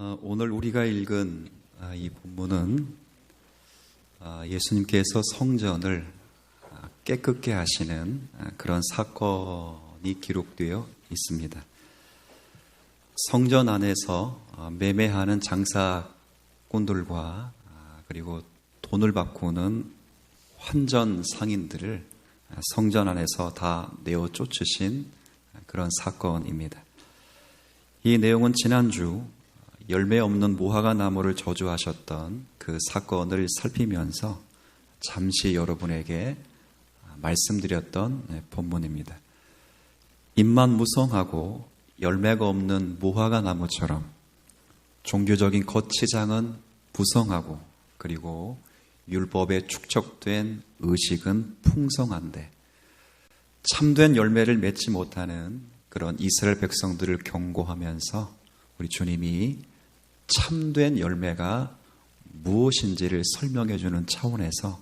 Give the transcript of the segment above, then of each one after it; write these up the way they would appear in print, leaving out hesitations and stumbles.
오늘 우리가 읽은 이 본문은 예수님께서 성전을 깨끗게 하시는 그런 사건이 기록되어 있습니다. 성전 안에서 매매하는 장사꾼들과 그리고 돈을 바꾸는 환전 상인들을 성전 안에서 다 내어 쫓으신 그런 사건입니다. 이 내용은 지난주 열매 없는 무화과 나무를 저주하셨던 그 사건을 살피면서 잠시 여러분에게 말씀드렸던 본문입니다. 잎만 무성하고 열매가 없는 무화과 나무처럼 종교적인 겉치장은 부성하고 그리고 율법에 축적된 의식은 풍성한데 참된 열매를 맺지 못하는 그런 이스라엘 백성들을 경고하면서 우리 주님이 참된 열매가 무엇인지를 설명해 주는 차원에서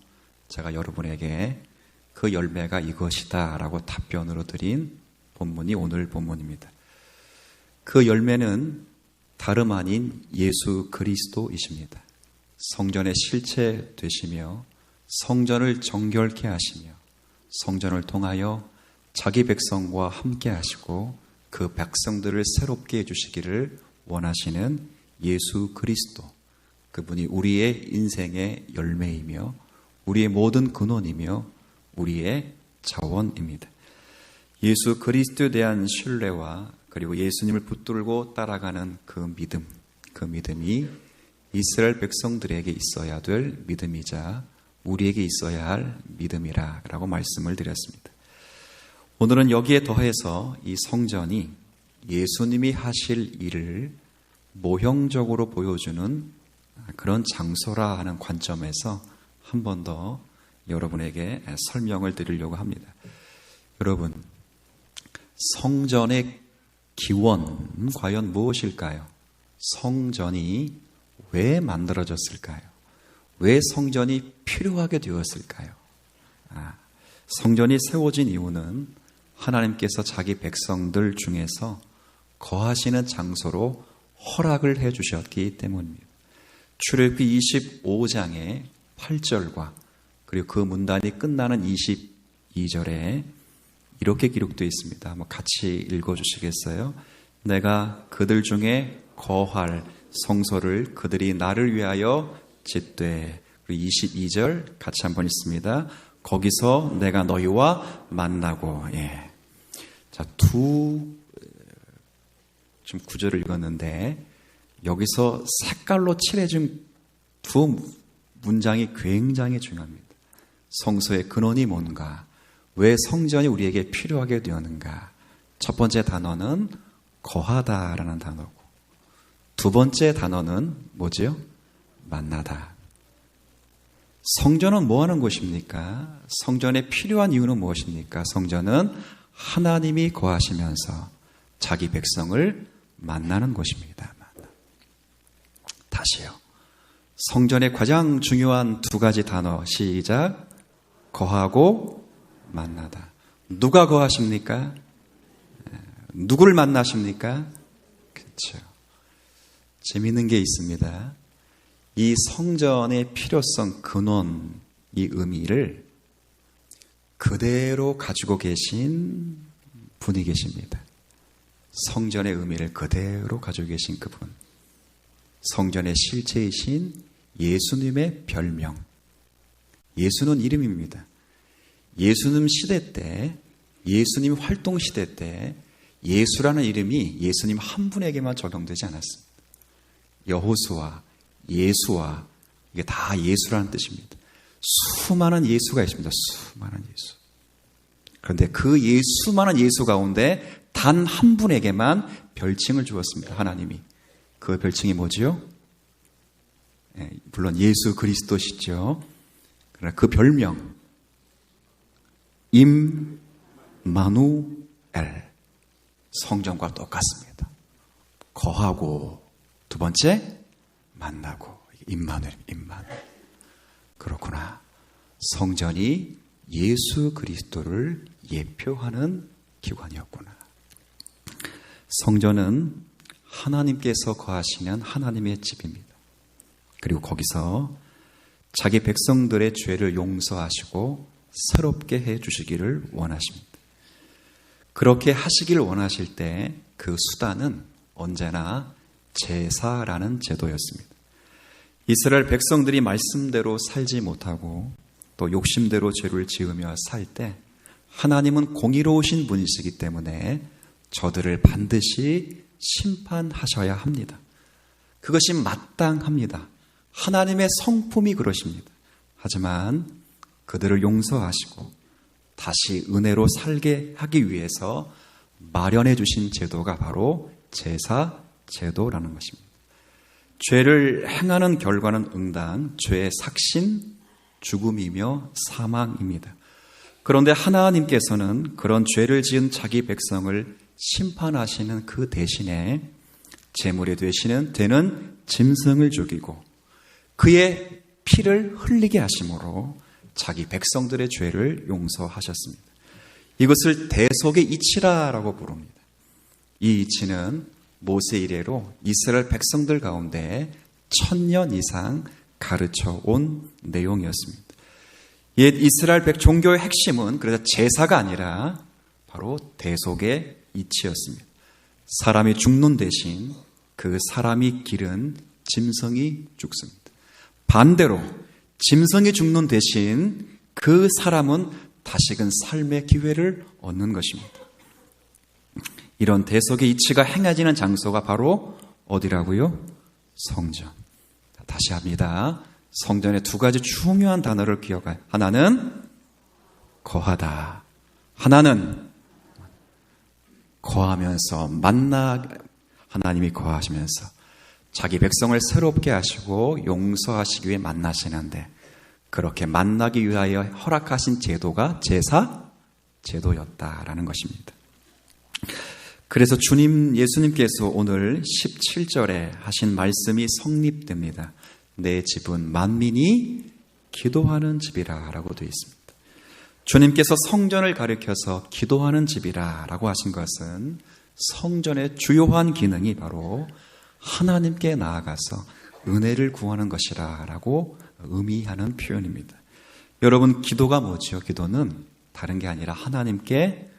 제가 여러분에게 그 열매가 이것이다 라고 답변으로 드린 본문이 오늘 본문입니다. 그 열매는 다름 아닌 예수 그리스도이십니다. 성전의 실체 되시며 성전을 정결케 하시며 성전을 통하여 자기 백성과 함께 하시고 그 백성들을 새롭게 해주시기를 원하시는 예수 그리스도, 그분이 우리의 인생의 열매이며 우리의 모든 근원이며 우리의 자원입니다. 예수 그리스도에 대한 신뢰와 그리고 예수님을 붙들고 따라가는 그 믿음이 이스라엘 백성들에게 있어야 될 믿음이자 우리에게 있어야 할 믿음이라고 말씀을 드렸습니다. 오늘은 여기에 더해서 이 성전이 예수님이 하실 일을 모형적으로 보여주는 그런 장소라 하는 관점에서 한 번 더 여러분에게 설명을 드리려고 합니다. 여러분, 성전의 기원은 과연 무엇일까요? 성전이 왜 만들어졌을까요? 왜 성전이 필요하게 되었을까요? 성전이 세워진 이유는 하나님께서 자기 백성들 중에서 거하시는 장소로 허락을 해 주셨기 때문입니다. 출애굽기 25장의 8절과 그리고 그 문단이 끝나는 22절에 이렇게 기록되어 있습니다. 한번 같이 읽어주시겠어요? 내가 그들 중에 거할 성소를 그들이 나를 위하여 짓되. 그리고 22절 같이 한번 읽습니다. 거기서 내가 너희와 만나고. 자, 좀 구절을 읽었는데 여기서 색깔로 칠해준 두 문장이 굉장히 중요합니다. 성소의 근원이 뭔가, 왜 성전이 우리에게 필요하게 되었는가. 첫 번째 단어는 거하다라는 단어고, 두 번째 단어는 뭐지요? 만나다. 성전은 뭐 하는 곳입니까? 성전에 필요한 이유는 무엇입니까? 성전은 하나님이 거하시면서 자기 백성을 만나는 곳입니다. 다시요. 성전의 가장 중요한 두 가지 단어, 시작. 거하고 만나다. 누가 거하십니까? 누구를 만나십니까? 그렇죠. 재미있는 게 있습니다. 이 성전의 필요성, 근원, 이 의미를 그대로 가지고 계신 분이 계십니다. 성전의 의미를 그대로 가지고 계신 그분, 성전의 실체이신 예수님의 별명. 예수는 이름입니다. 예수님 시대 때, 예수님 활동 시대 때 예수라는 이름이 예수님 한 분에게만 적용되지 않았습니다. 여호수아, 예수와, 이게 다 예수라는 뜻입니다. 수많은 예수가 있습니다. 수많은 예수. 그런데 그 수많은 예수 가운데 단 한 분에게만 별칭을 주었습니다. 하나님이. 그 별칭이 뭐지요? 물론 예수 그리스도시죠. 그러나 그 별명 임마누엘, 성전과 똑같습니다. 거하고 두 번째 만나고. 임마누엘. 그렇구나. 성전이 예수 그리스도를 예표하는 기관이었구나. 성전은 하나님께서 거하시는 하나님의 집입니다. 그리고 거기서 자기 백성들의 죄를 용서하시고 새롭게 해주시기를 원하십니다. 그렇게 하시길 원하실 때 그 수단은 언제나 제사라는 제도였습니다. 이스라엘 백성들이 말씀대로 살지 못하고 또 욕심대로 죄를 지으며 살 때 하나님은 공의로우신 분이시기 때문에 저들을 반드시 심판하셔야 합니다. 그것이 마땅합니다. 하나님의 성품이 그러십니다. 하지만 그들을 용서하시고 다시 은혜로 살게 하기 위해서 마련해 주신 제도가 바로 제사 제도라는 것입니다. 죄를 행하는 결과는 응당, 죄의 삭신, 죽음이며 사망입니다. 그런데 하나님께서는 그런 죄를 지은 자기 백성을 심판하시는 그 대신에 제물이 되는 짐승을 죽이고 그의 피를 흘리게 하심으로 자기 백성들의 죄를 용서하셨습니다. 이것을 대속의 이치라고 부릅니다. 이 이치는 모세 이래로 이스라엘 백성들 가운데 1000년 이상 가르쳐 온 내용이었습니다. 옛 이스라엘 종교의 핵심은 그래서 제사가 아니라 바로 대속의 이치였습니다. 사람이 죽는 대신 그 사람이 기른 짐승이 죽습니다. 반대로 짐승이 죽는 대신 그 사람은 다시금 삶의 기회를 얻는 것입니다. 이런 대속의 이치가 행해지는 장소가 바로 어디라고요? 성전. 다시 합니다. 성전에 두 가지 중요한 단어를 기억해요. 하나는 거하다. 하나는 거하면서 하나님이 거하시면서 자기 백성을 새롭게 하시고 용서하시기 위해 만나시는데 그렇게 만나기 위하여 허락하신 제도가 제사 제도였다라는 것입니다. 그래서 예수님께서 오늘 17절에 하신 말씀이 성립됩니다. 내 집은 만민이 기도하는 집이라 라고 되어 있습니다. 주님께서 성전을 가리켜서 기도하는 집이라 라고 하신 것은 성전의 주요한 기능이 바로 하나님께 나아가서 은혜를 구하는 것이라 라고 의미하는 표현입니다. 여러분, 기도가 뭐죠? 기도는 다른 게 아니라 하나님께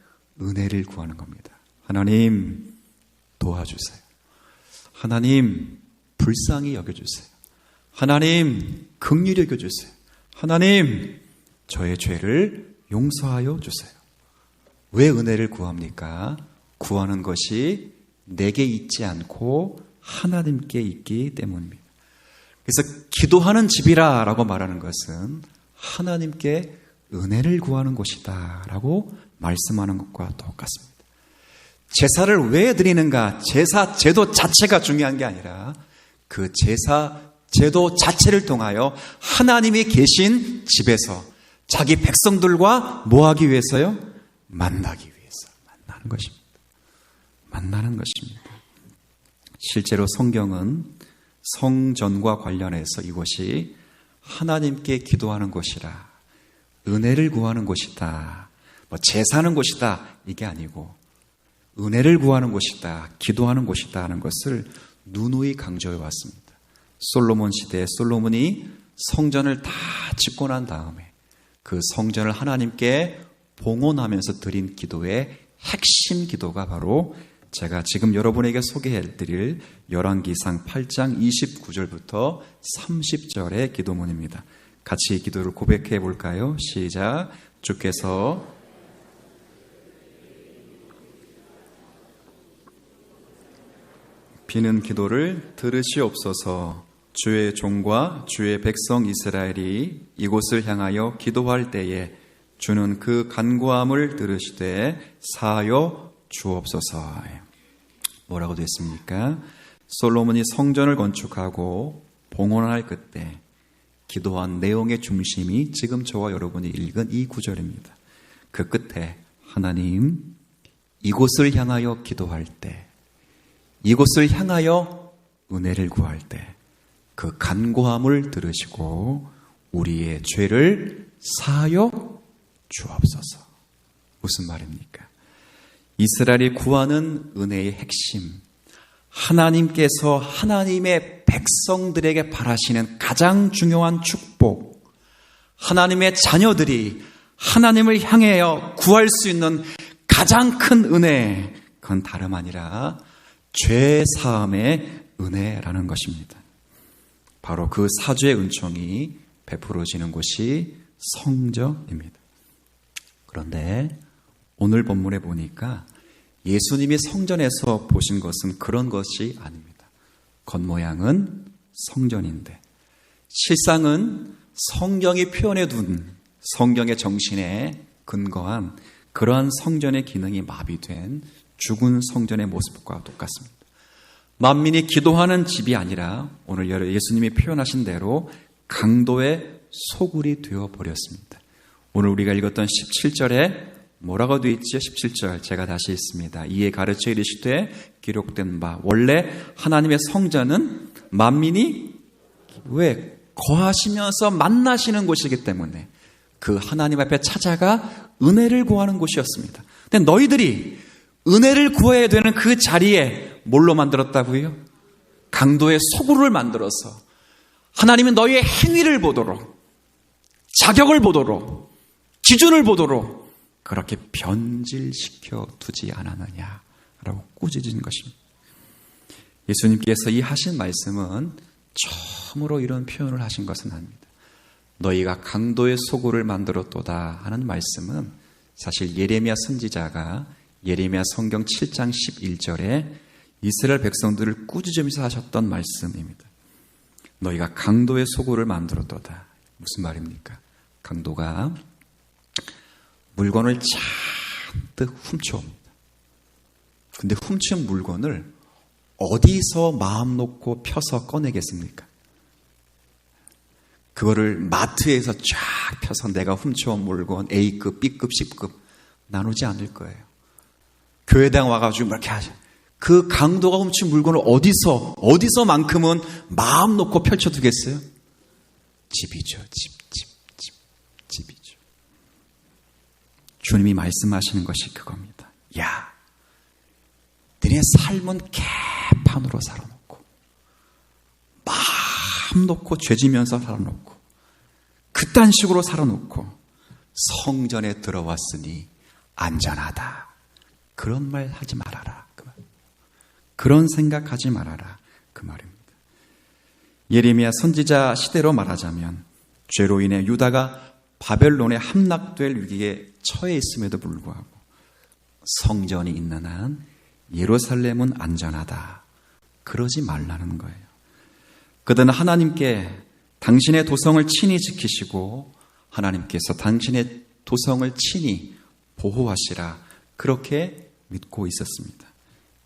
은혜를 구하는 겁니다. 하나님 도와주세요. 하나님 불쌍히 여겨주세요. 하나님 긍휼히 여겨주세요. 하나님 저의 죄를 용서하여 주세요. 왜 은혜를 구합니까? 구하는 것이 내게 있지 않고 하나님께 있기 때문입니다. 그래서 기도하는 집이라 라고 말하는 것은 하나님께 은혜를 구하는 곳이다 라고 말씀하는 것과 똑같습니다. 제사를 왜 드리는가? 제사 제도 자체가 중요한 게 아니라 그 제사 제도 자체를 통하여 하나님이 계신 집에서 자기 백성들과 뭐 하기 위해서요? 만나기 위해서 만나는 것입니다. 만나는 것입니다. 실제로 성경은 성전과 관련해서 이곳이 하나님께 기도하는 곳이라, 은혜를 구하는 곳이다, 제사하는 곳이다 이게 아니고 은혜를 구하는 곳이다, 기도하는 곳이다 하는 것을 누누이 강조해 왔습니다. 솔로몬 시대에 솔로몬이 성전을 다 짓고 난 다음에 그 성전을 하나님께 봉헌하면서 드린 기도의 핵심 기도가 바로 제가 지금 여러분에게 소개해드릴 열왕기상 8장 29절부터 30절의 기도문입니다. 같이 기도를 고백해 볼까요? 시작. 주께서 비는 기도를 들으시옵소서. 주의 종과 주의 백성 이스라엘이 이곳을 향하여 기도할 때에 주는 그 간구함을 들으시되 사하여 주옵소서. 뭐라고 됐습니까? 솔로몬이 성전을 건축하고 봉헌할 그때 기도한 내용의 중심이 지금 저와 여러분이 읽은 이 구절입니다. 그 끝에 하나님 이곳을 향하여 기도할 때, 이곳을 향하여 은혜를 구할 때 그 간구함을 들으시고 우리의 죄를 사하여 주옵소서. 무슨 말입니까? 이스라엘이 구하는 은혜의 핵심, 하나님께서 하나님의 백성들에게 바라시는 가장 중요한 축복, 하나님의 자녀들이 하나님을 향하여 구할 수 있는 가장 큰 은혜, 그건 다름 아니라 죄 사함의 은혜라는 것입니다. 바로 그 사죄의 은총이 베풀어지는 곳이 성전입니다. 그런데 오늘 본문에 보니까 예수님이 성전에서 보신 것은 그런 것이 아닙니다. 겉모양은 성전인데 실상은 성경이 표현해 둔 성경의 정신에 근거한 그러한 성전의 기능이 마비된 죽은 성전의 모습과 똑같습니다. 만민이 기도하는 집이 아니라 오늘 예수님이 표현하신 대로 강도의 소굴이 되어버렸습니다. 오늘 우리가 읽었던 17절에 뭐라고 되어 있죠? 17절 제가 다시 읽습니다. 이에 가르쳐 이르시되 기록된 바 원래 하나님의 성전은 만민이 왜 거하시면서 만나시는 곳이기 때문에 그 하나님 앞에 찾아가 은혜를 구하는 곳이었습니다. 근데 너희들이 은혜를 구해야 되는 그 자리에 뭘로 만들었다고요? 강도의 소굴을 만들어서 하나님은 너희의 행위를 보도록, 자격을 보도록, 기준을 보도록 그렇게 변질시켜 두지 않았느냐라고 꾸짖은 것입니다. 예수님께서 이 하신 말씀은 처음으로 이런 표현을 하신 것은 아닙니다. 너희가 강도의 소굴을 만들었도다 하는 말씀은 사실 예레미야 선지자가 예레미야 성경 7장 11절에 이스라엘 백성들을 꾸짖으면서 하셨던 말씀입니다. 너희가 강도의 소굴을 만들었도다. 무슨 말입니까? 강도가 물건을 잔뜩 훔쳐옵니다. 근데 훔친 물건을 어디서 마음 놓고 펴서 꺼내겠습니까? 그거를 마트에서 쫙 펴서 내가 훔쳐온 물건 A급, B급, C급 나누지 않을 거예요. 교회당 와가지고 이렇게 하죠. 그 강도가 훔친 물건을 어디서만큼은 마음 놓고 펼쳐두겠어요? 집이죠. 집이죠. 주님이 말씀하시는 것이 그겁니다. 야, 너네 삶은 개판으로 살아놓고 마음 놓고 죄지면서 살아놓고 그딴 식으로 살아놓고 성전에 들어왔으니 안전하다. 그런 말 하지 말아라. 그 말. 그런 생각하지 말아라. 그 말입니다. 예레미야 선지자 시대로 말하자면 죄로 인해 유다가 바벨론에 함락될 위기에 처해 있음에도 불구하고 성전이 있는 한 예루살렘은 안전하다. 그러지 말라는 거예요. 그들은 하나님께 당신의 도성을 친히 지키시고 하나님께서 당신의 도성을 친히 보호하시라. 그렇게 믿고 있었습니다.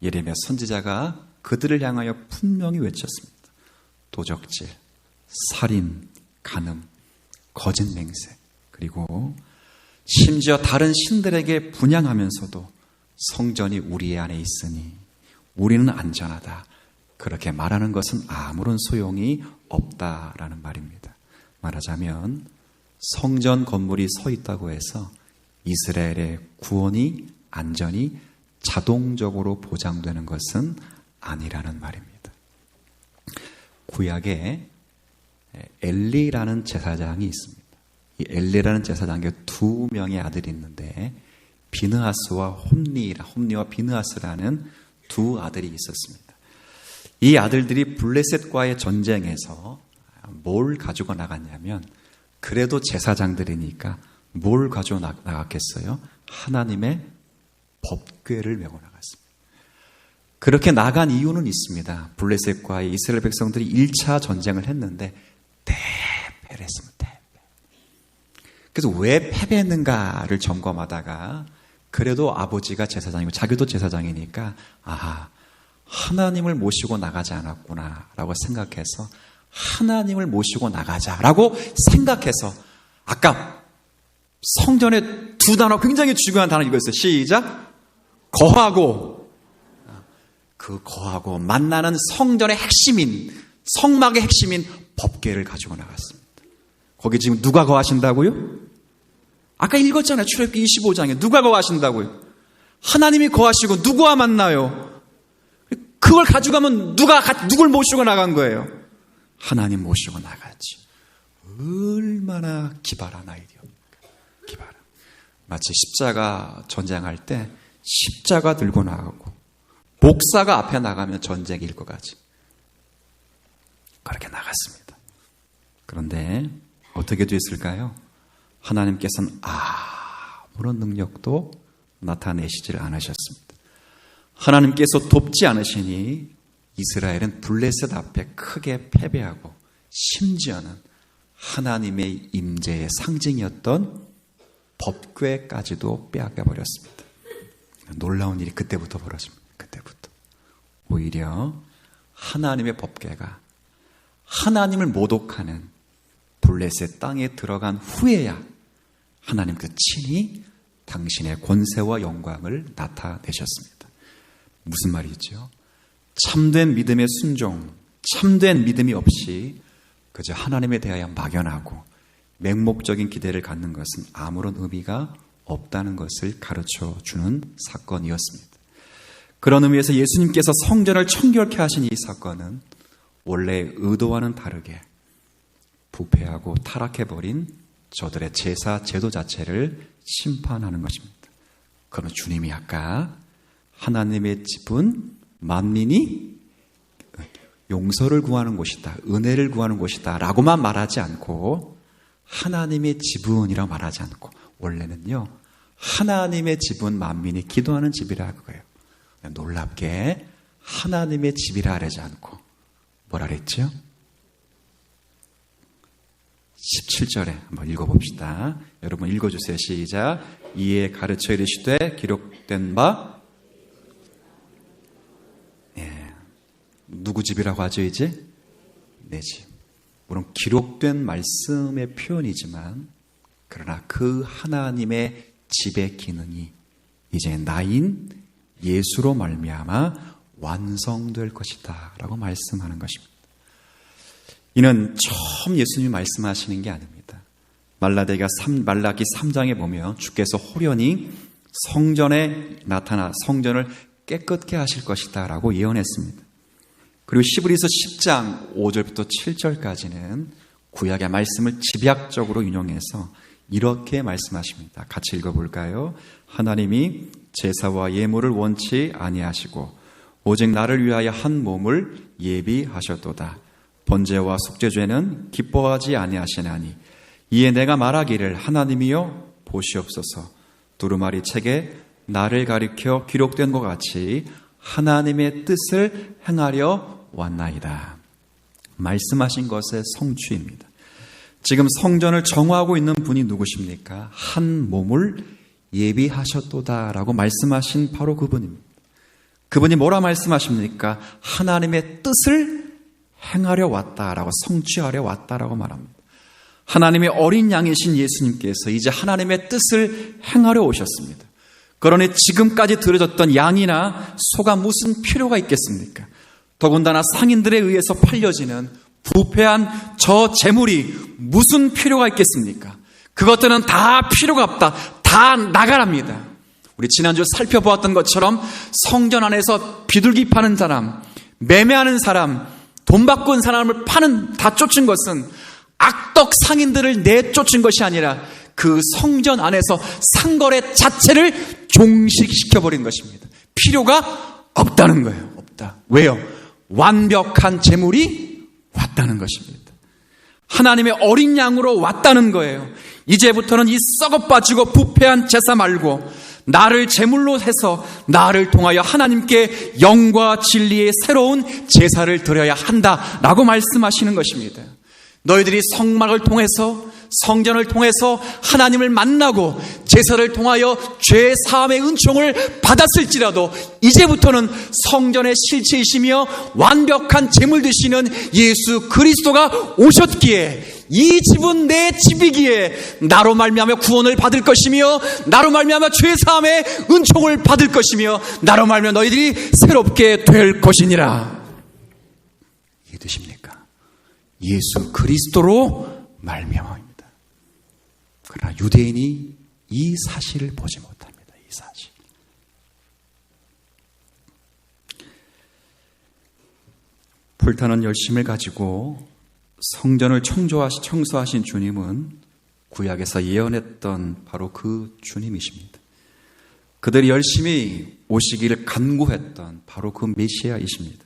예레미야 선지자가 그들을 향하여 분명히 외쳤습니다. 도적질, 살인, 간음, 거짓 맹세, 그리고 심지어 다른 신들에게 분향하면서도 성전이 우리 안에 있으니 우리는 안전하다. 그렇게 말하는 것은 아무런 소용이 없다라는 말입니다. 말하자면 성전 건물이 서 있다고 해서 이스라엘의 구원이, 안전이 자동적으로 보장되는 것은 아니라는 말입니다. 구약에 엘리라는 제사장이 있습니다. 이 엘리라는 제사장에게 두 명의 아들이 있는데 비느하스와 홈니와 비느하스라는 두 아들이 있었습니다. 이 아들들이 블레셋과의 전쟁에서 뭘 가지고 나갔냐면 그래도 제사장들이니까 뭘 가지고 나갔겠어요? 하나님의 법궤를 메고 나갔습니다. 그렇게 나간 이유는 있습니다. 블레셋과의 이스라엘 백성들이 1차 전쟁을 했는데 패배를 했습니다. 그래서 왜 패배했는가를 점검하다가 그래도 아버지가 제사장이고 자기도 제사장이니까 하나님을 모시고 나가지 않았구나 라고 생각해서 하나님을 모시고 나가자라고 생각해서 아까 성전에 두 단어 굉장히 중요한 단어 이거였어요. 시작. 거하고. 그 거하고 만나는 성전의 핵심인 성막의 핵심인 법궤를 가지고 나갔습니다. 거기 지금 누가 거하신다고요? 아까 읽었잖아요. 출애굽기 25장에 누가 거하신다고요? 하나님이 거하시고 누구와 만나요? 그 그걸 가져가면 누굴 모시고 나간 거예요? 하나님 모시고 나갔지. 얼마나 기발한 아이디어입니까? 기발한. 마치 십자가 전쟁할 때 십자가 들고 나가고 목사가 앞에 나가면 전쟁이 일고 가지. 그렇게 나갔습니다. 그런데 어떻게 됐을까요? 하나님께서는 아무런 능력도 나타내시질 않으셨습니다. 하나님께서 돕지 않으시니 이스라엘은 블레셋 앞에 크게 패배하고 심지어는 하나님의 임재의 상징이었던 법궤까지도 빼앗겨버렸습니다. 놀라운 일이 그때부터 벌어집니다. 그때부터. 오히려 하나님의 법궤가 하나님을 모독하는 블레셋 땅에 들어간 후에야 하나님 그 친히 당신의 권세와 영광을 나타내셨습니다. 무슨 말이죠? 참된 믿음의 순종, 참된 믿음이 없이 그저 하나님에 대하여 막연하고 맹목적인 기대를 갖는 것은 아무런 의미가 없다는 것을 가르쳐 주는 사건이었습니다. 그런 의미에서 예수님께서 성전을 청결케 하신 이 사건은 원래 의도와는 다르게 부패하고 타락해버린 저들의 제사 제도 자체를 심판하는 것입니다. 그러면 주님이 아까 하나님의 집은 만민이 용서를 구하는 곳이다, 은혜를 구하는 곳이다 라고만 말하지 않고 하나님의 집은이라고 말하지 않고 원래는요 하나님의 집은 만민이 기도하는 집이라 그거예요. 놀랍게 하나님의 집이라 하지 않고 뭐라 그랬죠? 17절에 한번 읽어봅시다. 여러분 읽어주세요. 시작. 이에 가르쳐 이르시되 기록된 바 누구 집이라고 하죠 이제? 내 집. 물론 기록된 말씀의 표현이지만 그러나 그 하나님의 집의 기능이 이제 나인 예수로 말미암아 완성될 것이다 라고 말씀하는 것입니다. 이는 처음 예수님이 말씀하시는 게 아닙니다. 말라기 3장에 보면 주께서 호련히 성전에 나타나 성전을 깨끗게 하실 것이다 라고 예언했습니다. 그리고 히브리서 10장 5절부터 7절까지는 구약의 말씀을 집약적으로 인용해서 이렇게 말씀하십니다. 같이 읽어볼까요? 하나님이 제사와 예물을 원치 아니하시고 오직 나를 위하여 한 몸을 예비하셨도다. 번제와 속죄죄는 기뻐하지 아니하시나니 이에 내가 말하기를 하나님이여 보시옵소서. 두루마리 책에 나를 가리켜 기록된 것 같이 하나님의 뜻을 행하려 왔나이다. 말씀하신 것의 성취입니다. 지금 성전을 정화하고 있는 분이 누구십니까? 한 몸을 예비하셨도다라고 말씀하신 바로 그분입니다. 그분이 뭐라 말씀하십니까? 하나님의 뜻을 행하려 왔다라고 성취하려 왔다라고 말합니다. 하나님의 어린 양이신 예수님께서 이제 하나님의 뜻을 행하려 오셨습니다. 그러니 지금까지 들어졌던 양이나 소가 무슨 필요가 있겠습니까? 더군다나 상인들에 의해서 팔려지는 부패한 저 재물이 무슨 필요가 있겠습니까? 그것들은 다 필요가 없다. 다 나가랍니다. 우리 지난주 살펴보았던 것처럼 성전 안에서 비둘기 파는 사람, 매매하는 사람, 돈 받고 온 사람을 다 쫓은 것은 악덕 상인들을 내쫓은 것이 아니라 그 성전 안에서 상거래 자체를 종식시켜버린 것입니다. 필요가 없다는 거예요. 없다. 왜요? 완벽한 제물이 왔다는 것입니다. 하나님의 어린 양으로 왔다는 거예요. 이제부터는 이 썩어 빠지고 부패한 제사 말고 나를 제물로 해서 나를 통하여 하나님께 영과 진리의 새로운 제사를 드려야 한다라고 말씀하시는 것입니다. 너희들이 성막을 통해서 성전을 통해서 하나님을 만나고 제사를 통하여 죄 사함의 은총을 받았을지라도 이제부터는 성전의 실체이시며 완벽한 제물 되시는 예수 그리스도가 오셨기에 이 집은 내 집이기에 나로 말미암아 구원을 받을 것이며 나로 말미암아 죄 사함의 은총을 받을 것이며 나로 말미암아 너희들이 새롭게 될 것이니라. 이해되십니까? 예수 그리스도로 말미암아입니다. 그러나 유대인이 이 사실을 보지 못합니다. 이 사실. 불타는 열심을 가지고 성전을 청소하신 주님은 구약에서 예언했던 바로 그 주님이십니다. 그들이 열심히 오시기를 간구했던 바로 그 메시아이십니다.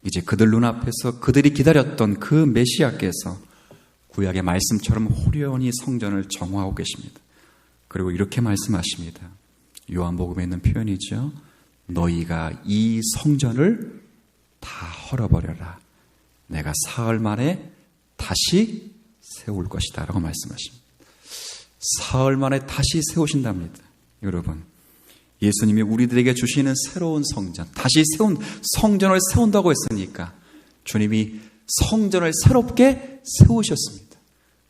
이제 그들 눈앞에서 그들이 기다렸던 그 메시아께서 구약의 말씀처럼 호련히 성전을 정화하고 계십니다. 그리고 이렇게 말씀하십니다. 요한복음에 있는 표현이죠. 너희가 이 성전을 다 헐어버려라. 내가 사흘 만에 다시 세울 것이다 라고 말씀하십니다. 사흘 만에 다시 세우신답니다. 여러분, 예수님이 우리들에게 주시는 새로운 성전, 다시 세운 성전을 세운다고 했으니까 주님이 성전을 새롭게 세우셨습니다.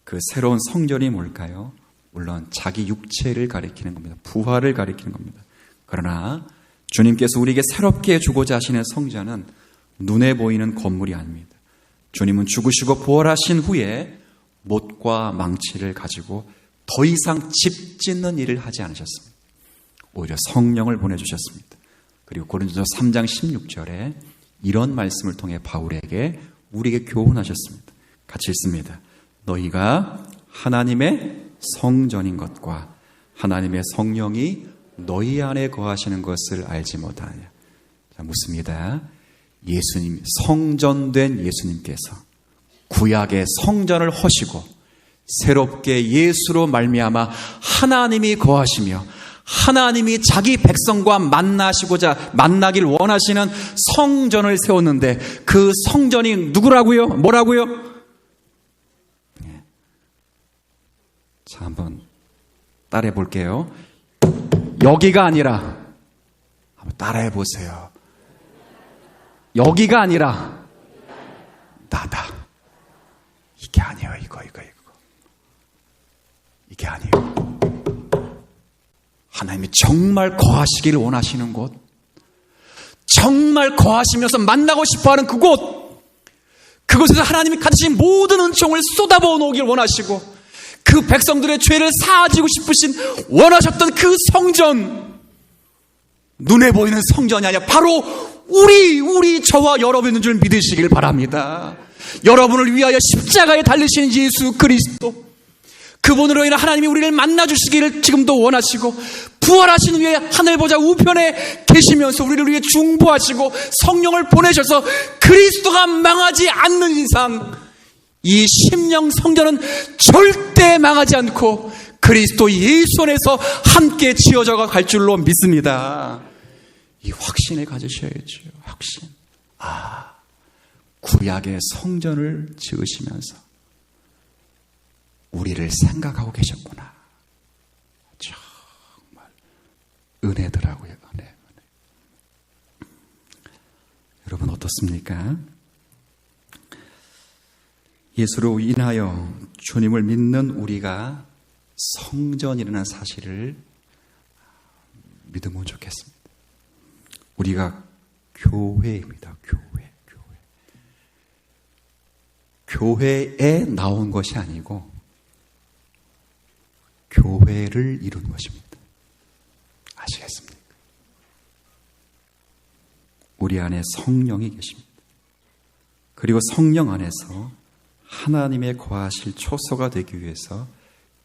그 새로운 성전이 뭘까요? 물론 자기 육체를 가리키는 겁니다. 부활을 가리키는 겁니다. 그러나 주님께서 우리에게 새롭게 주고자 하시는 성전은 눈에 보이는 건물이 아닙니다. 주님은 죽으시고 부활하신 후에 못과 망치를 가지고 더 이상 집 짓는 일을 하지 않으셨습니다. 오히려 성령을 보내주셨습니다. 그리고 고린도서 3장 16절에 이런 말씀을 통해 바울에게 우리에게 교훈하셨습니다. 같이 읽습니다. 너희가 하나님의 성전인 것과 하나님의 성령이 너희 안에 거하시는 것을 알지 못하느냐. 자, 묻습니다. 예수님, 성전된 예수님께서 구약의 성전을 허시고 새롭게 예수로 말미암아 하나님이 거하시며 하나님이 자기 백성과 만나길 원하시는 성전을 세웠는데 그 성전이 누구라고요? 뭐라고요? 자, 한번 따라해 볼게요. 여기가 아니라, 한번 따라해 보세요. 여기가 아니라 나다. 이게 아니에요. 이거. 이게 아니에요. 하나님이 정말 거하시기를 원하시는 곳, 정말 거하시면서 만나고 싶어하는 그곳, 그곳에서 하나님이 가지신 모든 은총을 쏟아부어 놓기를 원하시고 그 백성들의 죄를 사하지고 싶으신 원하셨던 그 성전, 눈에 보이는 성전이 아니라 바로 우리 저와 여러분인 줄 믿으시길 바랍니다. 여러분을 위하여 십자가에 달리신 예수 그리스도, 그분으로 인해 하나님이 우리를 만나주시기를 지금도 원하시고 부활하신 후에 하늘 보좌 우편에 계시면서 우리를 위해 중보하시고 성령을 보내셔서 그리스도가 망하지 않는 이상 이 심령 성전은 절대 망하지 않고 그리스도 예수 안에서 함께 지어져 갈 줄로 믿습니다. 이 확신을 가지셔야죠. 확신. 구약의 성전을 지으시면서 우리를 생각하고 계셨구나. 정말 은혜더라고요. 은혜. 여러분 어떻습니까? 예수로 인하여 주님을 믿는 우리가 성전이라는 사실을 믿으면 좋겠습니다. 우리가 교회입니다. 교회에 나온 것이 아니고 교회를 이룬 것입니다. 아시겠습니까? 우리 안에 성령이 계십니다. 그리고 성령 안에서 하나님의 거하실 초소가 되기 위해서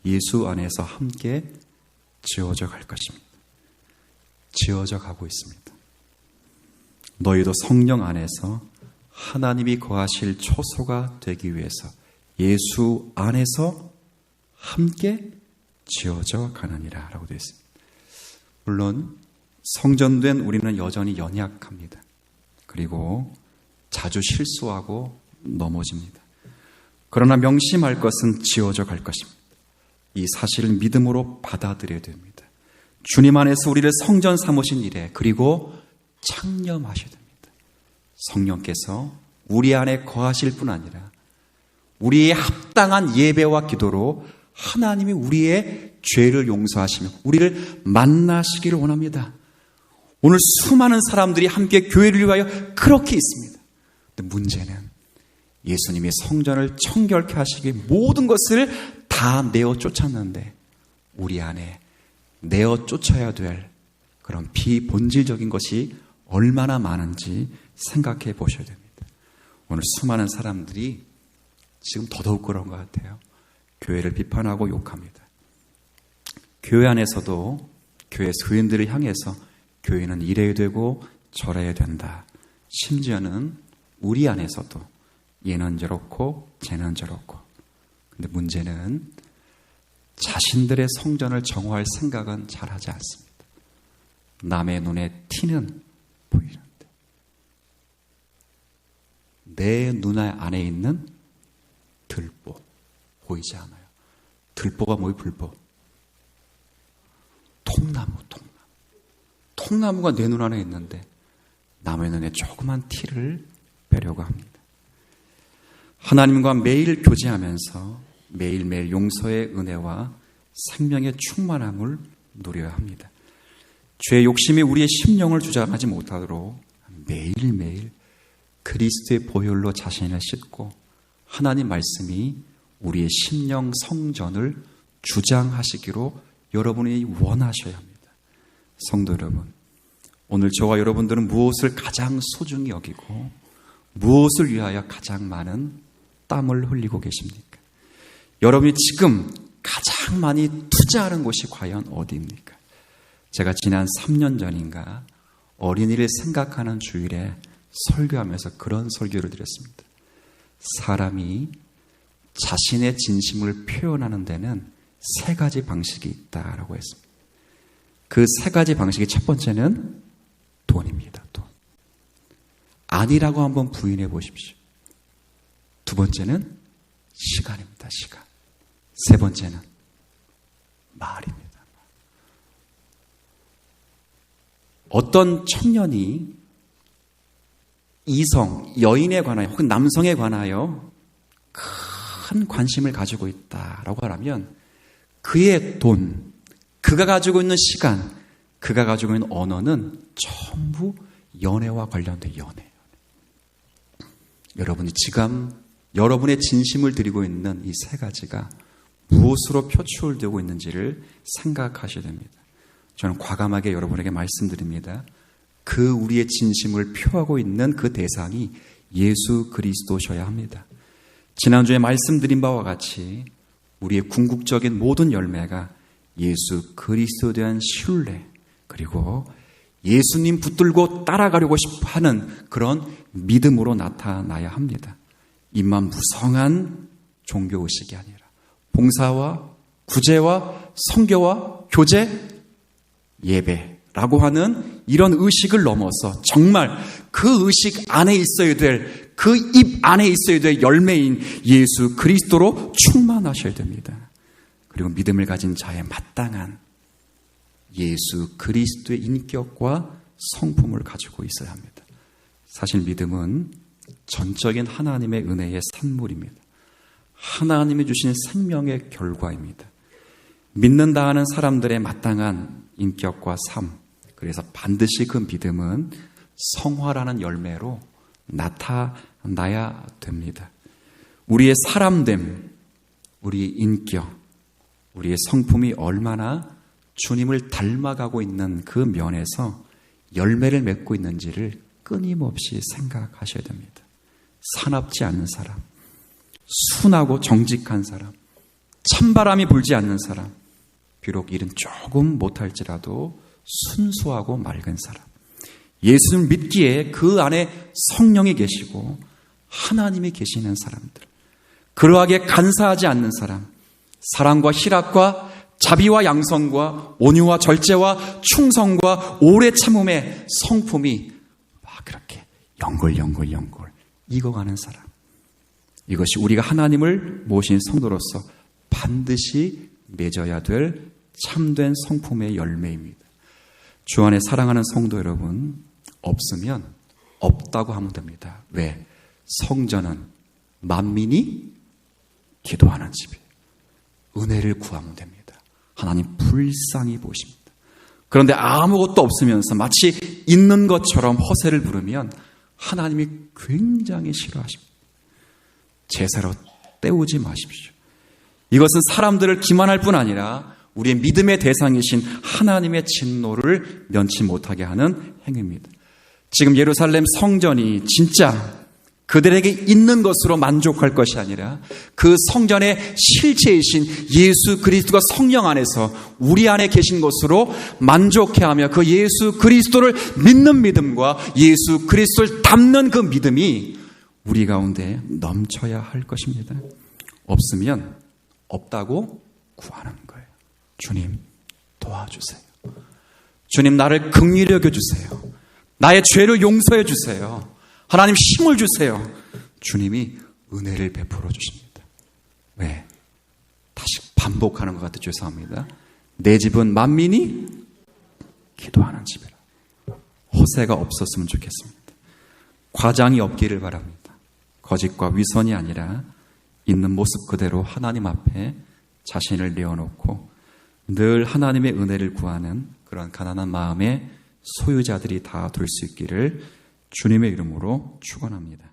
예수 안에서 함께 지어져 갈 것입니다. 지어져 가고 있습니다. 너희도 성령 안에서 하나님이 거하실 초소가 되기 위해서 예수 안에서 함께 지어져 가느니라 라고 되어 있습니다. 물론 성전된 우리는 여전히 연약합니다. 그리고 자주 실수하고 넘어집니다. 그러나 명심할 것은 지어져 갈 것입니다. 이 사실을 믿음으로 받아들여야 됩니다. 주님 안에서 우리를 성전 삼으신 일에 그리고 창념하셔야 됩니다. 성령께서 우리 안에 거하실 뿐 아니라 우리의 합당한 예배와 기도로 하나님이 우리의 죄를 용서하시며 우리를 만나시기를 원합니다. 오늘 수많은 사람들이 함께 교회를 위하여 그렇게 있습니다. 근데 문제는 예수님이 성전을 청결케 하시기 모든 것을 다 내어 쫓았는데 우리 안에 내어 쫓아야 될 그런 비본질적인 것이 얼마나 많은지 생각해 보셔야 됩니다. 오늘 수많은 사람들이 지금 더더욱 그런 것 같아요. 교회를 비판하고 욕합니다. 교회 안에서도 교회 교인들을 향해서 교회는 이래야 되고 저래야 된다. 심지어는 우리 안에서도 얘는 저렇고 쟤는 저렇고. 근데 문제는 자신들의 성전을 정화할 생각은 잘하지 않습니다. 남의 눈에 티는 보이는데 내 눈 안에 있는 들보 보이지 않아요. 들보가 뭐예요? 불보. 통나무가 내 눈 안에 있는데 남의 눈에 조그만 티를 빼려고 합니다. 하나님과 매일 교제하면서 매일매일 용서의 은혜와 생명의 충만함을 누려야 합니다. 죄의 욕심이 우리의 심령을 주장하지 못하도록 매일매일 그리스도의 보혈로 자신을 씻고 하나님 말씀이 우리의 심령 성전을 주장하시기로 여러분이 원하셔야 합니다. 성도 여러분, 오늘 저와 여러분들은 무엇을 가장 소중히 여기고 무엇을 위하여 가장 많은 땀을 흘리고 계십니까? 여러분이 지금 가장 많이 투자하는 곳이 과연 어디입니까? 제가 지난 3년 전인가 어린이를 생각하는 주일에 설교하면서 그런 설교를 드렸습니다. 사람이 자신의 진심을 표현하는 데는 3가지 방식이 있다라고 했습니다. 그 3가지 방식의 첫 번째는 돈입니다. 돈. 아니라고 한번 부인해 보십시오. 2번째는 시간입니다. 시간. 3번째는 말입니다. 어떤 청년이 이성, 여인에 관하여 혹은 남성에 관하여 큰 관심을 가지고 있다라고 하면 그의 돈, 그가 가지고 있는 시간, 그가 가지고 있는 언어는 전부 연애와 관련된 연애. 여러분이 지금 여러분의 진심을 드리고 있는 이 3가지가 무엇으로 표출되고 있는지를 생각하셔야 됩니다. 저는 과감하게 여러분에게 말씀드립니다. 그 우리의 진심을 표하고 있는 그 대상이 예수 그리스도셔야 합니다. 지난주에 말씀드린 바와 같이 우리의 궁극적인 모든 열매가 예수 그리스도에 대한 신뢰, 그리고 예수님 붙들고 따라가려고 하는 그런 믿음으로 나타나야 합니다. 입만 무성한 종교의식이 아니라 봉사와 구제와 선교와 교제, 예배라고 하는 이런 의식을 넘어서 정말 그 의식 안에 있어야 될, 그 입 안에 있어야 될 열매인 예수 그리스도로 충만하셔야 됩니다. 그리고 믿음을 가진 자의 마땅한 예수 그리스도의 인격과 성품을 가지고 있어야 합니다. 사실 믿음은 전적인 하나님의 은혜의 산물입니다. 하나님이 주신 생명의 결과입니다. 믿는다 하는 사람들의 마땅한 인격과 삶, 그래서 반드시 그 믿음은 성화라는 열매로 나타나야 됩니다. 우리의 사람됨, 우리의 인격, 우리의 성품이 얼마나 주님을 닮아가고 있는 그 면에서 열매를 맺고 있는지를 끊임없이 생각하셔야 됩니다. 사납지 않는 사람, 순하고 정직한 사람, 찬바람이 불지 않는 사람, 비록 일은 조금 못할지라도 순수하고 맑은 사람, 예수를 믿기에 그 안에 성령이 계시고 하나님이 계시는 사람들, 그러하게 간사하지 않는 사람, 사랑과 희락과 자비와 양성과 온유와 절제와 충성과 오래 참음의 성품이 막 그렇게 연골 익어가는 사람, 이것이 우리가 하나님을 모신 성도로서 반드시 맺어야 될 참된 성품의 열매입니다. 주 안에 사랑하는 성도 여러분, 없으면 없다고 하면 됩니다. 왜? 성전은 만민이 기도하는 집이에요. 은혜를 구하면 됩니다. 하나님 불쌍히 보십니다. 그런데 아무것도 없으면서 마치 있는 것처럼 허세를 부르면 하나님이 굉장히 싫어하십니다. 제사로 때우지 마십시오. 이것은 사람들을 기만할 뿐 아니라 우리의 믿음의 대상이신 하나님의 진노를 면치 못하게 하는 행위입니다. 지금 예루살렘 성전이 진짜 그들에게 있는 것으로 만족할 것이 아니라 그 성전의 실체이신 예수 그리스도가 성령 안에서 우리 안에 계신 것으로 만족해하며 그 예수 그리스도를 믿는 믿음과 예수 그리스도를 닮는 그 믿음이 우리 가운데 넘쳐야 할 것입니다. 없으면 없다고 구하는 거예요. 주님 도와주세요. 주님 나를 긍휼히 여겨주세요. 나의 죄를 용서해 주세요. 하나님 힘을 주세요. 주님이 은혜를 베풀어 주십니다. 왜? 다시 반복하는 것 같아 죄송합니다. 내 집은 만민이 기도하는 집이라. 허세가 없었으면 좋겠습니다. 과장이 없기를 바랍니다. 거짓과 위선이 아니라 있는 모습 그대로 하나님 앞에 자신을 내어놓고 늘 하나님의 은혜를 구하는 그런 가난한 마음의 소유자들이 다 될 수 있기를 주님의 이름으로 축원합니다.